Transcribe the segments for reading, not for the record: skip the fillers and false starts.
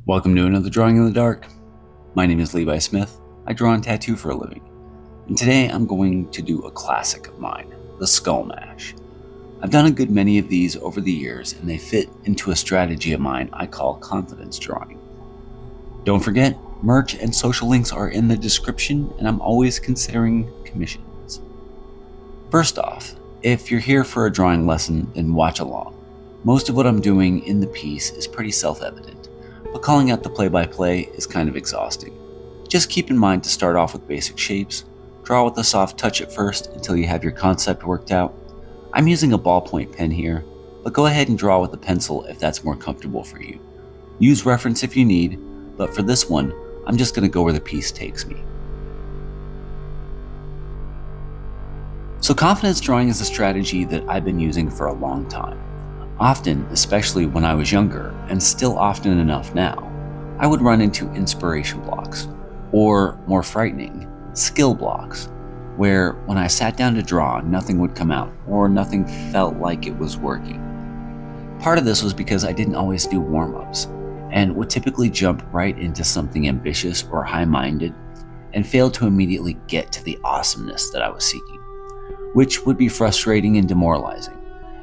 Welcome to another Drawing in the Dark. My name is Levi Smith. I draw and tattoo for a living. And today I'm going to do a classic of mine, the SkullMash. I've done a good many of these over the years, and they fit into a strategy of mine I call confidence drawing. Don't forget, merch and social links are in the description, and I'm always considering commissions. First off, if you're here for a drawing lesson, then watch along. Most of what I'm doing in the piece is pretty self-evident, but calling out the play-by-play is kind of exhausting. Just keep in mind to start off with basic shapes, draw with a soft touch at first until you have your concept worked out. I'm using a ballpoint pen here, but go ahead and draw with a pencil if that's more comfortable for you. Use reference if you need, but for this one, I'm just going to go where the piece takes me. So confidence drawing is a strategy that I've been using for a long time. Often, especially when I was younger, and still often enough now, I would run into inspiration blocks, or more frightening, skill blocks, where when I sat down to draw, nothing would come out, or nothing felt like it was working. Part of this was because I didn't always do warm-ups, and would typically jump right into something ambitious or high-minded, and fail to immediately get to the awesomeness that I was seeking, which would be frustrating and demoralizing,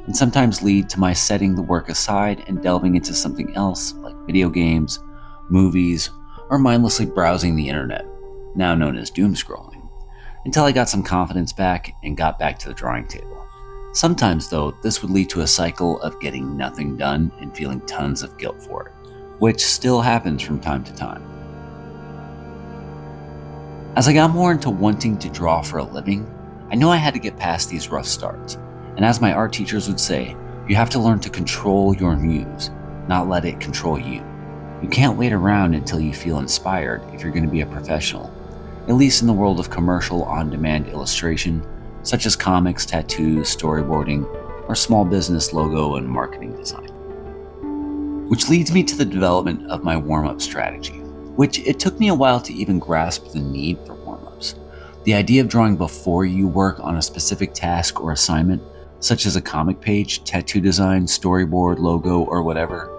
and sometimes lead to my setting the work aside and delving into something else like video games, movies, or mindlessly browsing the internet, now known as doom scrolling, until I got some confidence back and got back to the drawing table. Sometimes, though, this would lead to a cycle of getting nothing done and feeling tons of guilt for it, which still happens from time to time. As I got more into wanting to draw for a living, I knew I had to get past these rough starts. And as my art teachers would say, you have to learn to control your muse, not let it control you. You can't wait around until you feel inspired if you're going to be a professional, at least in the world of commercial on-demand illustration, such as comics, tattoos, storyboarding, or small business logo and marketing design. Which leads me to the development of my warm-up strategy, which it took me a while to even grasp the need for warm-ups. The idea of drawing before you work on a specific task or assignment, such as a comic page, tattoo design, storyboard, logo, or whatever,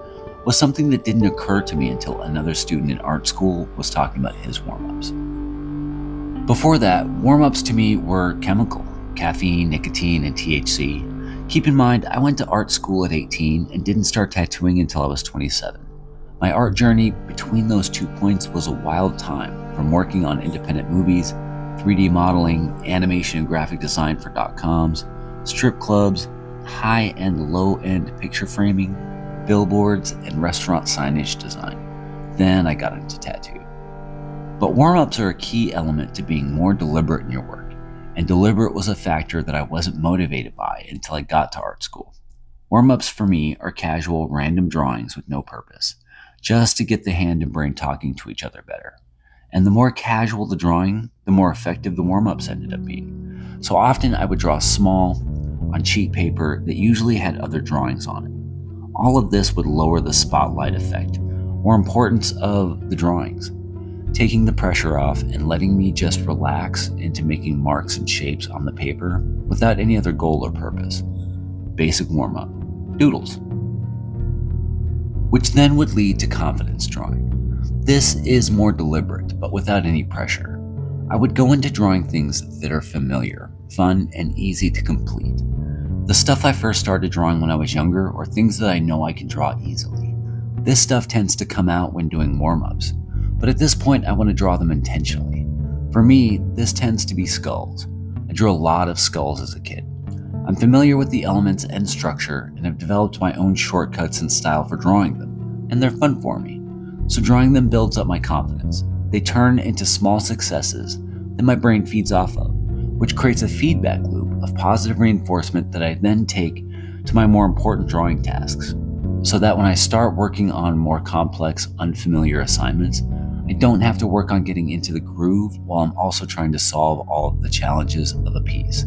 was something that didn't occur to me until another student in art school was talking about his warm-ups. Before that, warm-ups to me were chemical, caffeine, nicotine, and THC. Keep in mind, I went to art school at 18 and didn't start tattooing until I was 27. My art journey between those 2 points was a wild time, from working on independent movies, 3D modeling, animation and graphic design for .coms, strip clubs, high-end, low-end picture framing, billboards, and restaurant signage design. Then I got into tattoo. But warm-ups are a key element to being more deliberate in your work, and deliberate was a factor that I wasn't motivated by until I got to art school. Warm-ups for me are casual, random drawings with no purpose, just to get the hand and brain talking to each other better. And the more casual the drawing, the more effective the warm-ups ended up being. So often I would draw small, on cheap paper that usually had other drawings on it. All of this would lower the spotlight effect, or importance of the drawings, taking the pressure off and letting me just relax into making marks and shapes on the paper without any other goal or purpose. Basic warm-up, doodles. Which then would lead to confidence drawing. This is more deliberate, but without any pressure. I would go into drawing things that are familiar, fun, and easy to complete. The stuff I first started drawing when I was younger, or things that I know I can draw easily. This stuff tends to come out when doing warm-ups, but at this point I want to draw them intentionally. For me, this tends to be skulls. I drew a lot of skulls as a kid. I'm familiar with the elements and structure, and have developed my own shortcuts and style for drawing them, and they're fun for me. So drawing them builds up my confidence. They turn into small successes that my brain feeds off of, which creates a feedback loop of positive reinforcement that I then take to my more important drawing tasks, so that when I start working on more complex, unfamiliar assignments, I don't have to work on getting into the groove while I'm also trying to solve all of the challenges of a piece.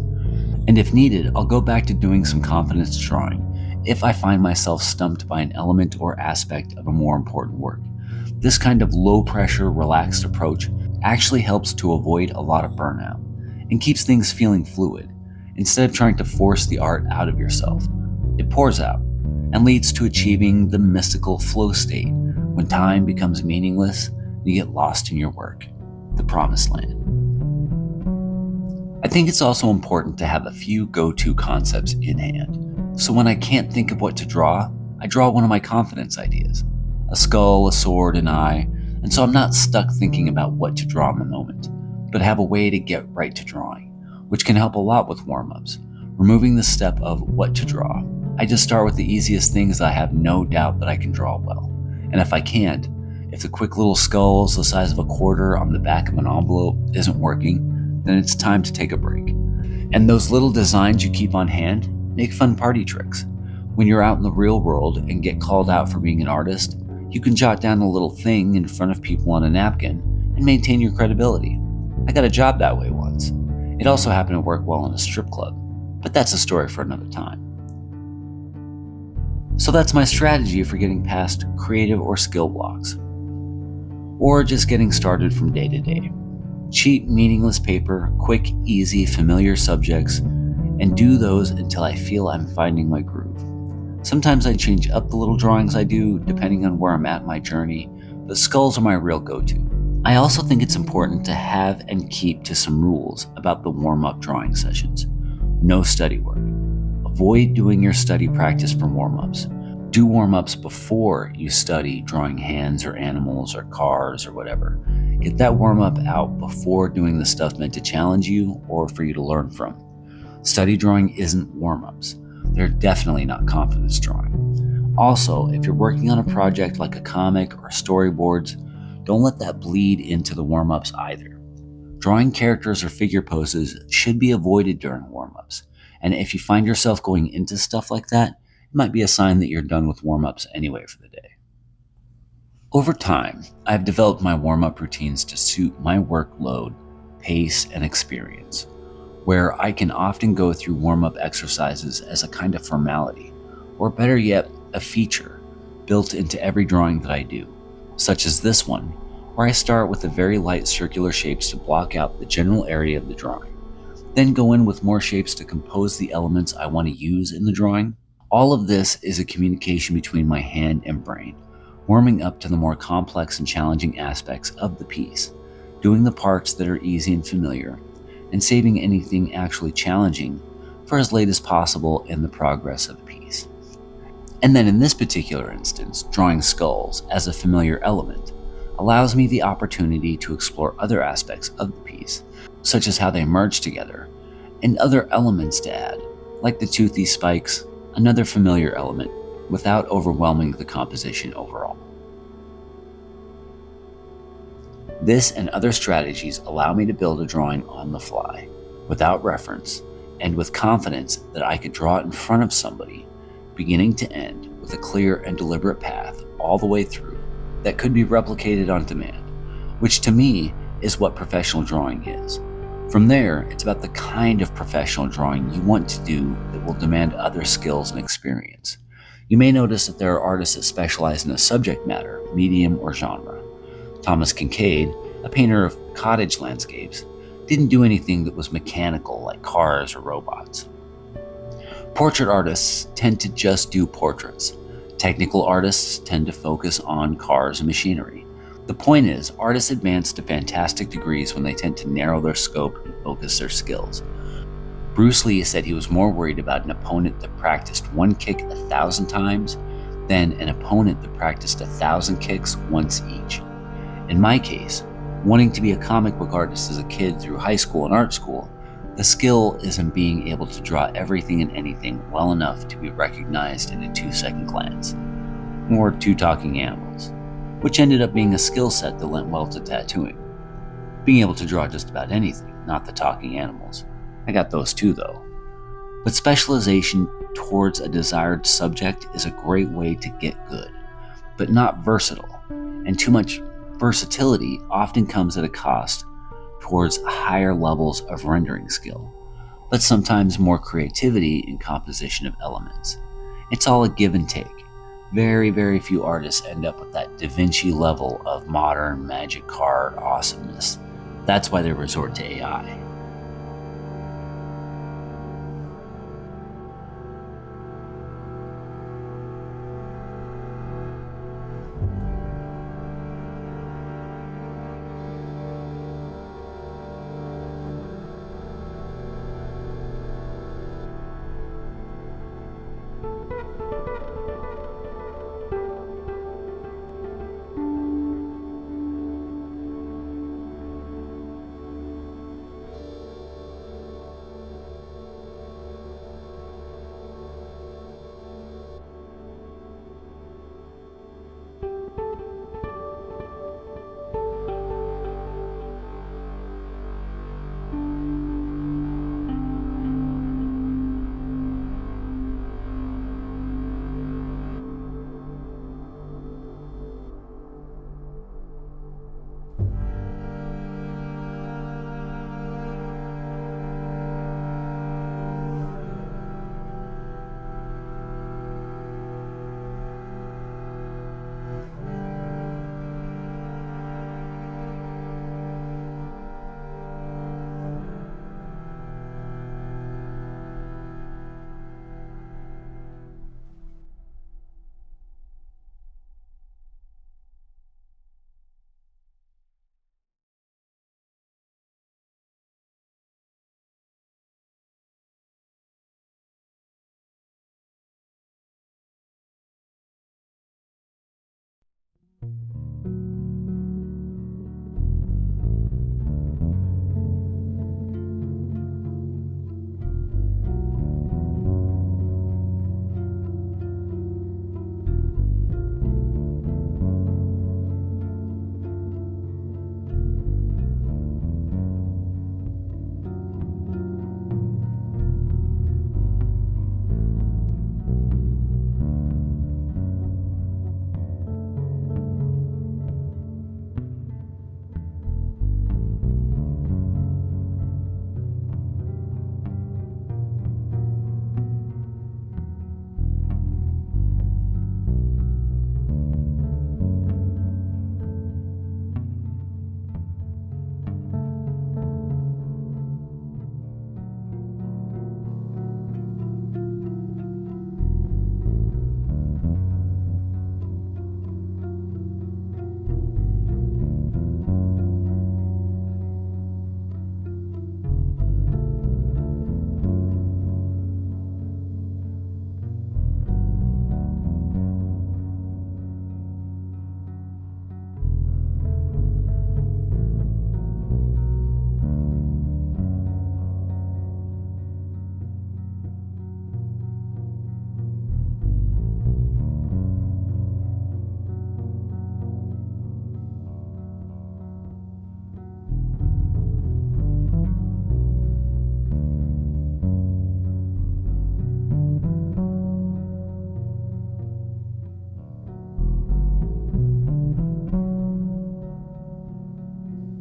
And if needed, I'll go back to doing some confidence drawing if I find myself stumped by an element or aspect of a more important work. This kind of low-pressure, relaxed approach actually helps to avoid a lot of burnout and keeps things feeling fluid. Instead of trying to force the art out of yourself, it pours out and leads to achieving the mystical flow state when time becomes meaningless, you get lost in your work, the promised land. I think it's also important to have a few go-to concepts in hand. So when I can't think of what to draw, I draw one of my confidence ideas, a skull, a sword, an eye, and so I'm not stuck thinking about what to draw in the moment, but have a way to get right to drawing, which can help a lot with warm-ups, removing the step of what to draw. I just start with the easiest things I have no doubt that I can draw well. And if I can't, if the quick little skulls the size of a quarter on the back of an envelope isn't working, then it's time to take a break. And those little designs you keep on hand make fun party tricks. When you're out in the real world and get called out for being an artist, you can jot down a little thing in front of people on a napkin and maintain your credibility. I got a job that way once. It also happened to work well in a strip club, but that's a story for another time. So that's my strategy for getting past creative or skill blocks, or just getting started from day to day. Cheap, meaningless paper, quick, easy, familiar subjects, and do those until I feel I'm finding my groove. Sometimes I change up the little drawings I do depending on where I'm at in my journey, but skulls are my real go-to. I also think it's important to have and keep to some rules about the warm-up drawing sessions. No study work. Avoid doing your study practice for warm-ups. Do warm-ups before you study drawing hands or animals or cars or whatever. Get that warm-up out before doing the stuff meant to challenge you or for you to learn from. Study drawing isn't warm-ups. They're definitely not confidence drawing. Also, if you're working on a project like a comic or storyboards, don't let that bleed into the warm-ups either. Drawing characters or figure poses should be avoided during warm-ups, and if you find yourself going into stuff like that, it might be a sign that you're done with warm-ups anyway for the day. Over time, I've developed my warm-up routines to suit my workload, pace, and experience, where I can often go through warm-up exercises as a kind of formality, or better yet, a feature built into every drawing that I do, such as this one, where I start with the very light circular shapes to block out the general area of the drawing, then go in with more shapes to compose the elements I want to use in the drawing. All of this is a communication between my hand and brain, warming up to the more complex and challenging aspects of the piece, doing the parts that are easy and familiar, and saving anything actually challenging for as late as possible in the progress of the piece. And then in this particular instance, drawing skulls as a familiar element allows me the opportunity to explore other aspects of the piece, such as how they merge together, and other elements to add, like the toothy spikes, another familiar element, without overwhelming the composition overall. This and other strategies allow me to build a drawing on the fly, without reference, and with confidence that I could draw it in front of somebody, beginning to end, with a clear and deliberate path all the way through that could be replicated on demand, which to me is what professional drawing is. From there, it's about the kind of professional drawing you want to do that will demand other skills and experience. You may notice that there are artists that specialize in a subject matter, medium, or genre. Thomas Kincaid, a painter of cottage landscapes, didn't do anything that was mechanical like cars or robots. Portrait artists tend to just do portraits. Technical artists tend to focus on cars and machinery. The point is, artists advance to fantastic degrees when they tend to narrow their scope and focus their skills. Bruce Lee said he was more worried about an opponent that practiced one kick 1,000 times than an opponent that practiced 1,000 kicks once each. In my case, wanting to be a comic book artist as a kid through high school and art school, the skill is in being able to draw everything and anything well enough to be recognized in a 2-second glance, or 2 talking animals, which ended up being a skill set that lent well to tattooing. Being able to draw just about anything, not the talking animals. I got those too though. But specialization towards a desired subject is a great way to get good, but not versatile, and too much versatility often comes at a cost towards higher levels of rendering skill, but sometimes more creativity in composition of elements. It's all a give and take. Very, very few artists end up with that DaVinci level of modern magic card awesomeness. That's why they resort to AI.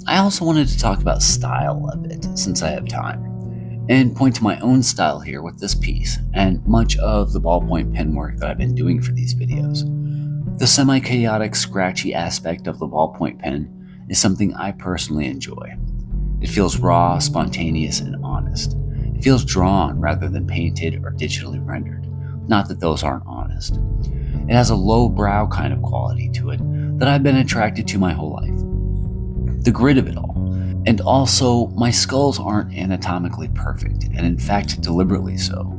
I also wanted to talk about style a bit, since I have time, and point to my own style here with this piece, and much of the ballpoint pen work that I've been doing for these videos. The semi-chaotic, scratchy aspect of the ballpoint pen is something I personally enjoy. It feels raw, spontaneous, and honest. It feels drawn rather than painted or digitally rendered. Not that those aren't honest. It has a low-brow kind of quality to it that I've been attracted to my whole life. The grit of it all. And also, my skulls aren't anatomically perfect, and in fact, deliberately so.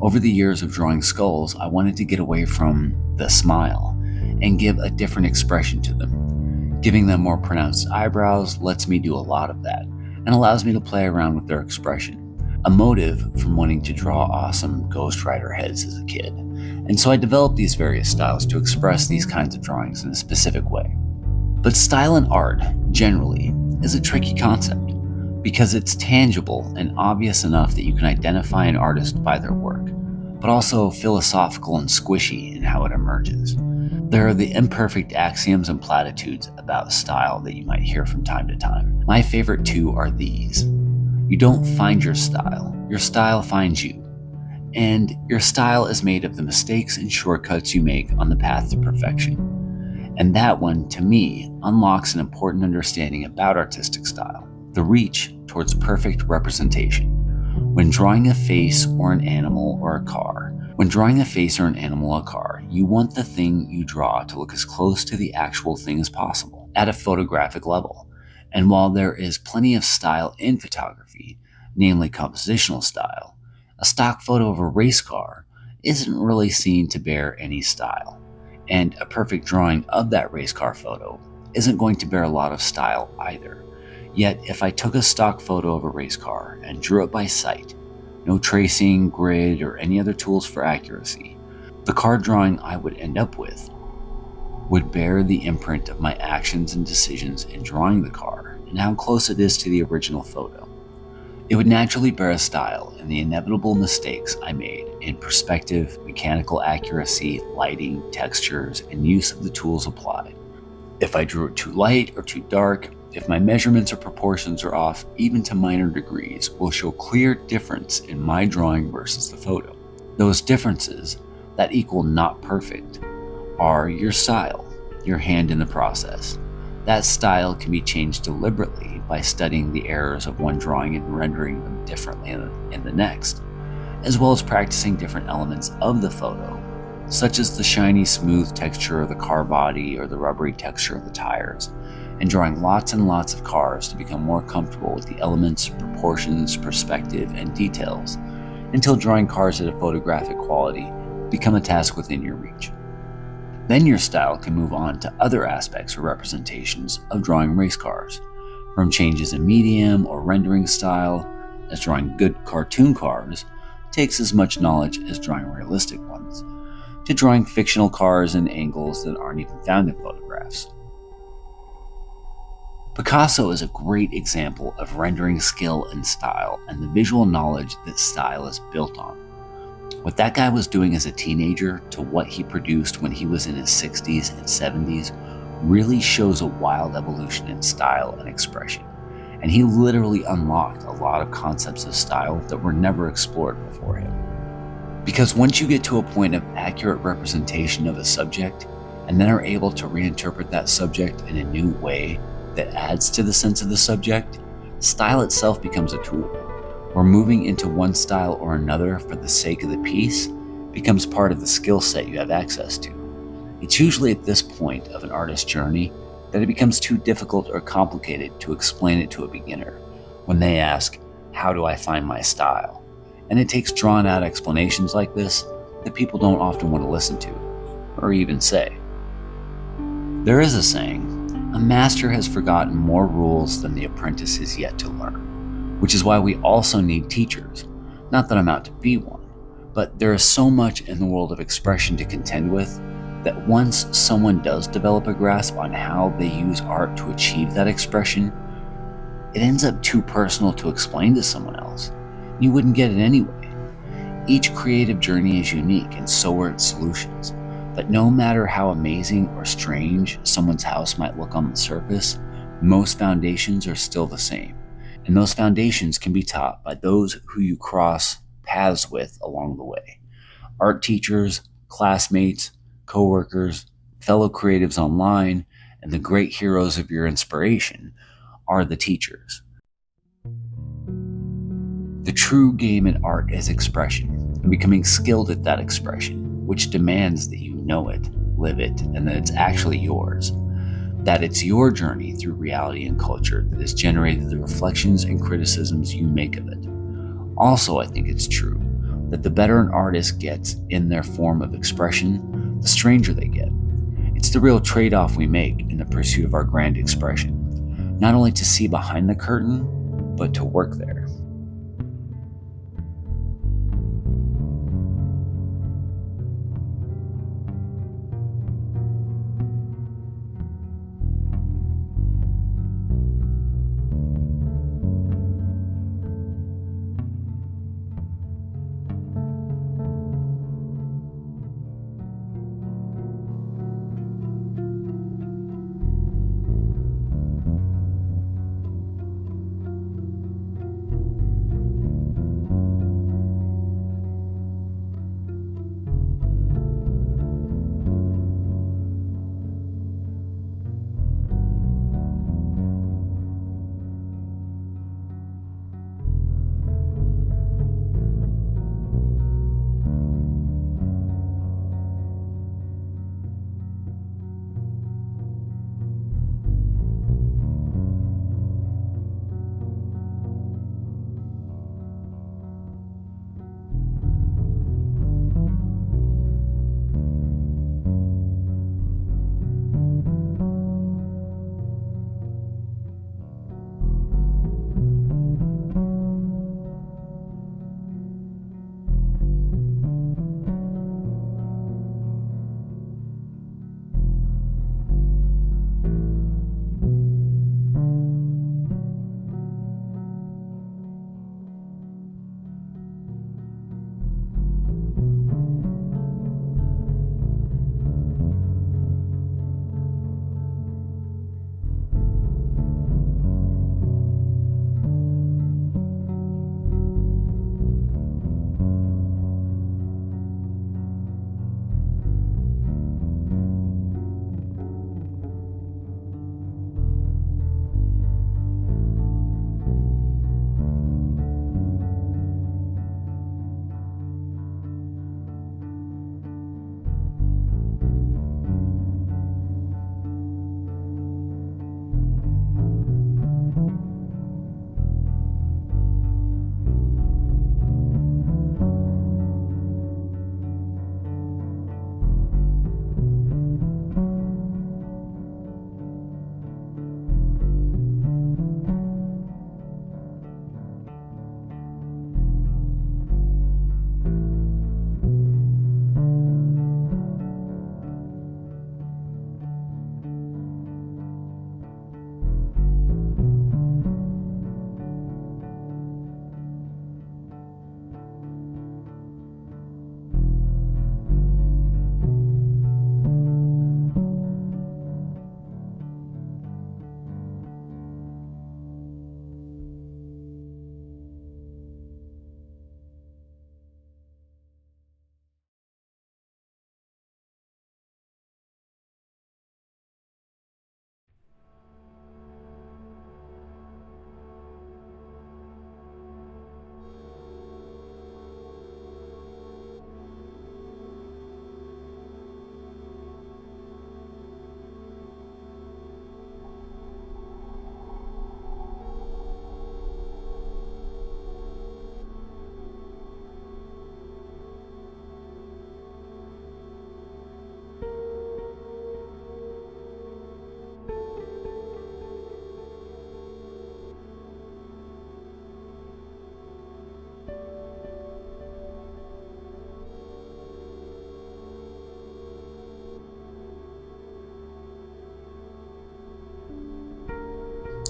Over the years of drawing skulls, I wanted to get away from the smile and give a different expression to them. Giving them more pronounced eyebrows lets me do a lot of that, and allows me to play around with their expression. A motive from wanting to draw awesome Ghost Rider heads as a kid. And so I developed these various styles to express these kinds of drawings in a specific way. But style in art, generally, is a tricky concept because it's tangible and obvious enough that you can identify an artist by their work, but also philosophical and squishy in how it emerges. There are the imperfect axioms and platitudes about style that you might hear from time to time. My favorite two are these. You don't find your style finds you. And your style is made of the mistakes and shortcuts you make on the path to perfection. And that one, to me, unlocks an important understanding about artistic style, the reach towards perfect representation. When drawing a face or an animal or a car, you want the thing you draw to look as close to the actual thing as possible at a photographic level. And while there is plenty of style in photography, namely compositional style, a stock photo of a race car isn't really seen to bear any style. And a perfect drawing of that race car photo isn't going to bear a lot of style either. Yet, if I took a stock photo of a race car and drew it by sight, no tracing, grid, or any other tools for accuracy, the car drawing I would end up with would bear the imprint of my actions and decisions in drawing the car and how close it is to the original photo. It would naturally bear a style in the inevitable mistakes I made in perspective, mechanical accuracy, lighting, textures, and use of the tools applied. If I drew it too light or too dark, if my measurements or proportions are off, even to minor degrees, will show clear difference in my drawing versus the photo. Those differences that equal not perfect are your style, your hand in the process. That style can be changed deliberately by studying the errors of one drawing and rendering them differently in the next, as well as practicing different elements of the photo, such as the shiny smooth texture of the car body or the rubbery texture of the tires, and drawing lots and lots of cars to become more comfortable with the elements, proportions, perspective, and details, until drawing cars at a photographic quality become a task within your reach. Then your style can move on to other aspects or representations of drawing race cars, from changes in medium or rendering style, as drawing good cartoon cars takes as much knowledge as drawing realistic ones, to drawing fictional cars in angles that aren't even found in photographs. Picasso is a great example of rendering skill and style and the visual knowledge that style is built on. What that guy was doing as a teenager to what he produced when he was in his 60s and 70s really shows a wild evolution in style and expression. And he literally unlocked a lot of concepts of style that were never explored before him. Because once you get to a point of accurate representation of a subject, and then are able to reinterpret that subject in a new way that adds to the sense of the subject, style itself becomes a tool, where moving into one style or another for the sake of the piece becomes part of the skill set you have access to. It's usually at this point of an artist's journey that it becomes too difficult or complicated to explain it to a beginner when they ask, "How do I find my style?" And it takes drawn out explanations like this that people don't often want to listen to, or even say. There is a saying, a master has forgotten more rules than the apprentice is yet to learn, which is why we also need teachers. Not that I'm out to be one, but there is so much in the world of expression to contend with that once someone does develop a grasp on how they use art to achieve that expression, it ends up too personal to explain to someone else. You wouldn't get it anyway. Each creative journey is unique, and so are its solutions. But no matter how amazing or strange someone's house might look on the surface, most foundations are still the same, and those foundations can be taught by those who you cross paths with along the way. Art teachers, classmates, coworkers, fellow creatives online, and the great heroes of your inspiration are the teachers. The true game in art is expression, and becoming skilled at that expression, which demands that you know it, live it, and that it's actually yours. That it's your journey through reality and culture that has generated the reflections and criticisms you make of it. Also, I think it's true that the better an artist gets in their form of expression, the stranger they get. It's the real trade-off we make in the pursuit of our grand expression, not only to see behind the curtain, but to work there.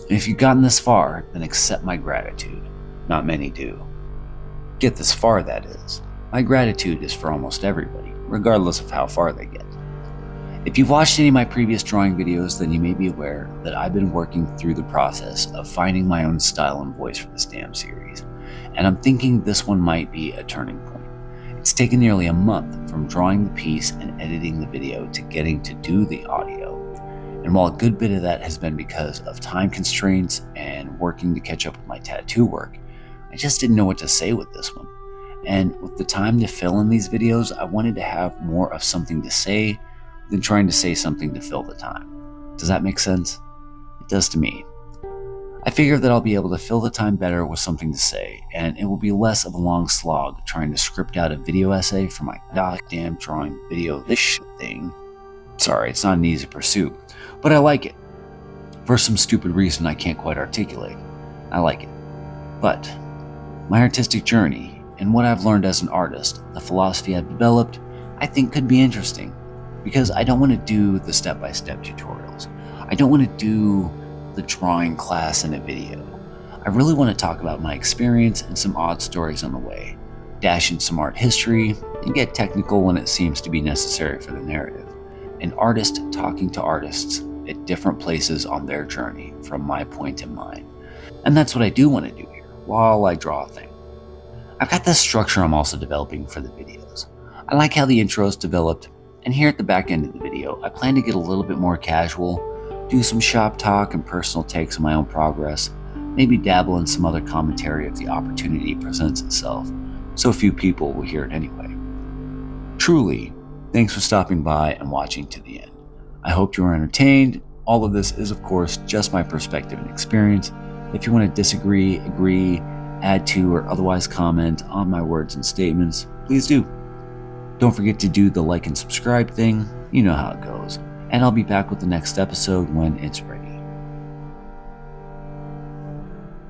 And if you've gotten this far, then accept my gratitude. Not many do. Get this far, that is. My gratitude is for almost everybody, regardless of how far they get. If you've watched any of my previous drawing videos, then you may be aware that I've been working through the process of finding my own style and voice for this damn series, and I'm thinking this one might be a turning point. It's taken nearly a month from drawing the piece and editing the video to getting to do the audio, and while a good bit of that has been because of time constraints and working to catch up with my tattoo work, I just didn't know what to say with this one. And with the time to fill in these videos, I wanted to have more of something to say than trying to say something to fill the time. Does that make sense? It does to me. I figure that I'll be able to fill the time better with something to say, and it will be less of a long slog trying to script out a video essay for my goddamn drawing video this shit thing. Sorry, it's not an easy pursuit, but I like it. For some stupid reason I can't quite articulate. I like it. But my artistic journey and what I've learned as an artist, the philosophy I've developed, I think could be interesting. Because I don't want to do the step-by-step tutorials. I don't want to do the drawing class in a video. I really want to talk about my experience and some odd stories on the way, dash in some art history, and get technical when it seems to be necessary for the narrative. An artist talking to artists at different places on their journey from my point in mind. And that's what I do want to do here, while I draw a thing. I've got this structure I'm also developing for the videos. I like how the intro's developed, and here at the back end of the video, I plan to get a little bit more casual, do some shop talk and personal takes on my own progress, maybe dabble in some other commentary if the opportunity presents itself, so few people will hear it anyway. Truly, thanks for stopping by and watching to the end. I hope you are entertained. All of this is, of course, just my perspective and experience. If you want to disagree, agree, add to, or otherwise comment on my words and statements, please do. Don't forget to do the like and subscribe thing. You know how it goes. And I'll be back with the next episode when it's ready.